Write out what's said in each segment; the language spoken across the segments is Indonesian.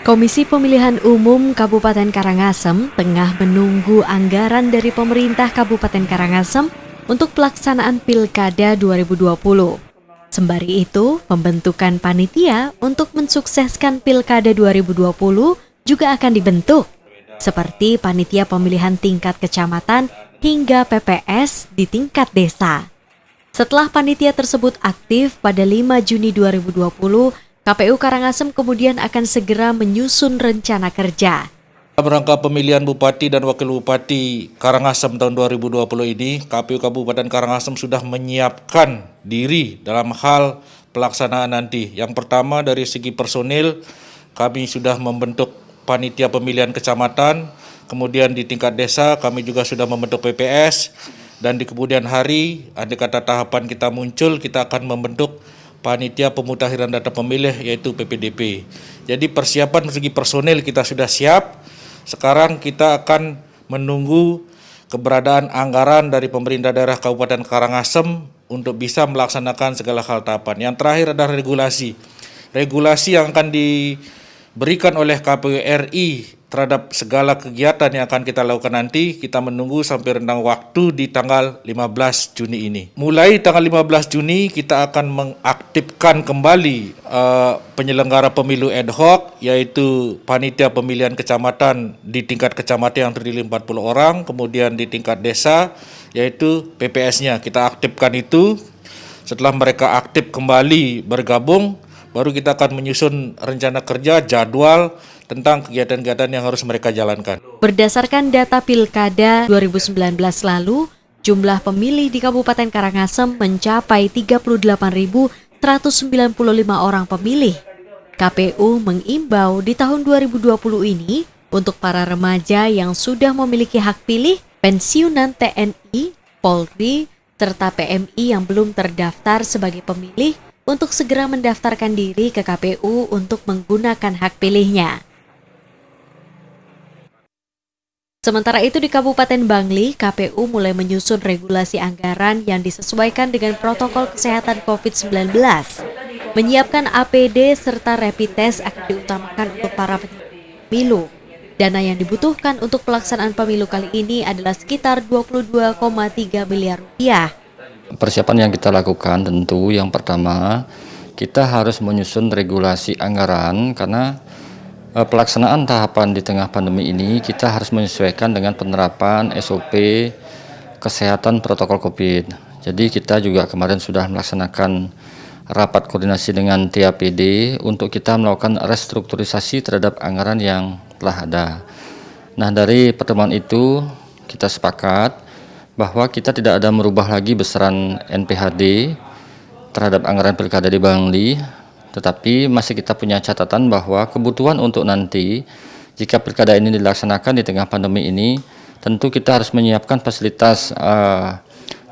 Komisi Pemilihan Umum Kabupaten Karangasem tengah menunggu anggaran dari pemerintah Kabupaten Karangasem untuk pelaksanaan Pilkada 2020. Sembari itu, pembentukan panitia untuk mensukseskan Pilkada 2020 juga akan dibentuk, seperti panitia pemilihan tingkat kecamatan hingga PPS di tingkat desa. Setelah panitia tersebut aktif pada 5 Juni 2020, KPU Karangasem kemudian akan segera menyusun rencana kerja. Dalam rangka pemilihan Bupati dan Wakil Bupati Karangasem tahun 2020 ini, KPU Kabupaten Karangasem sudah menyiapkan diri dalam hal pelaksanaan nanti. Yang pertama dari segi personil, kami sudah membentuk panitia pemilihan kecamatan, kemudian di tingkat desa kami juga sudah membentuk PPS, dan di kemudian hari, andai kata tahapan kita muncul, kita akan membentuk Panitia Pemutakhiran Data Pemilih yaitu PPDP. Jadi persiapan segi personil kita sudah siap. Sekarang kita akan menunggu keberadaan anggaran dari pemerintah daerah Kabupaten Karangasem untuk bisa melaksanakan segala hal tahapan. Yang terakhir adalah regulasi. Regulasi yang akan diberikan oleh KPU RI terhadap segala kegiatan yang akan kita lakukan nanti, kita menunggu sampai rentang waktu di tanggal 15 Juni ini. Mulai tanggal 15 Juni kita akan mengaktifkan kembali penyelenggara pemilu ad hoc, yaitu panitia pemilihan kecamatan di tingkat kecamatan yang terdiri 40 orang, kemudian di tingkat desa, yaitu PPS-nya. Kita aktifkan itu, setelah mereka aktif kembali bergabung, baru kita akan menyusun rencana kerja, jadwal, tentang kegiatan-kegiatan yang harus mereka jalankan. Berdasarkan data Pilkada 2019 lalu, jumlah pemilih di Kabupaten Karangasem mencapai 38.195 orang pemilih. KPU mengimbau di tahun 2020 ini untuk para remaja yang sudah memiliki hak pilih, pensiunan TNI, Polri, serta PMI yang belum terdaftar sebagai pemilih untuk segera mendaftarkan diri ke KPU untuk menggunakan hak pilihnya. Sementara itu di Kabupaten Bangli, KPU mulai menyusun regulasi anggaran yang disesuaikan dengan protokol kesehatan COVID-19. Menyiapkan APD serta rapid test akan diutamakan untuk para pemilu. Dana yang dibutuhkan untuk pelaksanaan pemilu kali ini adalah sekitar 22,3 miliar rupiah. Persiapan yang kita lakukan tentu yang pertama, kita harus menyusun regulasi anggaran karena pelaksanaan tahapan di tengah pandemi ini kita harus menyesuaikan dengan penerapan SOP kesehatan protokol COVID. Jadi kita juga kemarin sudah melaksanakan rapat koordinasi dengan TAPD untuk kita melakukan restrukturisasi terhadap anggaran yang telah ada. Nah, dari pertemuan itu kita sepakat bahwa kita tidak ada merubah lagi besaran NPHD terhadap anggaran pilkada di Bangli, tetapi masih kita punya catatan bahwa kebutuhan untuk nanti jika pilkada ini dilaksanakan di tengah pandemi ini, tentu kita harus menyiapkan fasilitas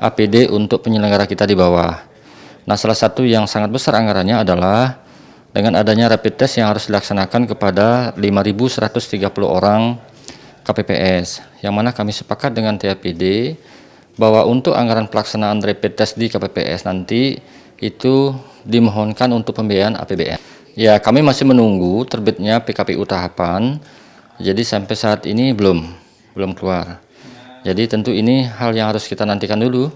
APD untuk penyelenggara kita di bawah. Nah, salah satu yang sangat besar anggarannya adalah dengan adanya rapid test yang harus dilaksanakan kepada 5.130 orang KPPS, yang mana kami sepakat dengan TAPD bahwa untuk anggaran pelaksanaan rapid test di KPPS nanti itu dimohonkan untuk pembiayaan APBN. Ya, kami masih menunggu terbitnya PKPU tahapan. Jadi sampai saat ini belum keluar. Jadi tentu ini hal yang harus kita nantikan dulu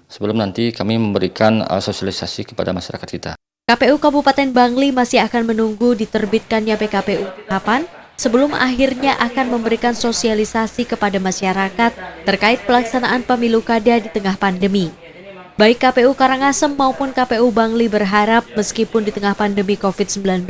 sebelum nanti kami memberikan sosialisasi kepada masyarakat kita. KPU Kabupaten Bangli masih akan menunggu diterbitkannya PKPU tahapan sebelum akhirnya akan memberikan sosialisasi kepada masyarakat terkait pelaksanaan pemilu kada di tengah pandemi. Baik KPU Karangasem maupun KPU Bangli berharap meskipun di tengah pandemi COVID-19,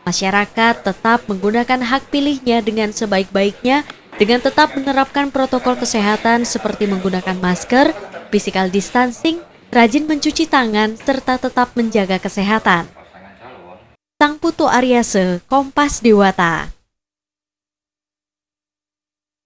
masyarakat tetap menggunakan hak pilihnya dengan sebaik-baiknya dengan tetap menerapkan protokol kesehatan seperti menggunakan masker, physical distancing, rajin mencuci tangan, serta tetap menjaga kesehatan. Sang Putu Aryase, Kompas Dewata.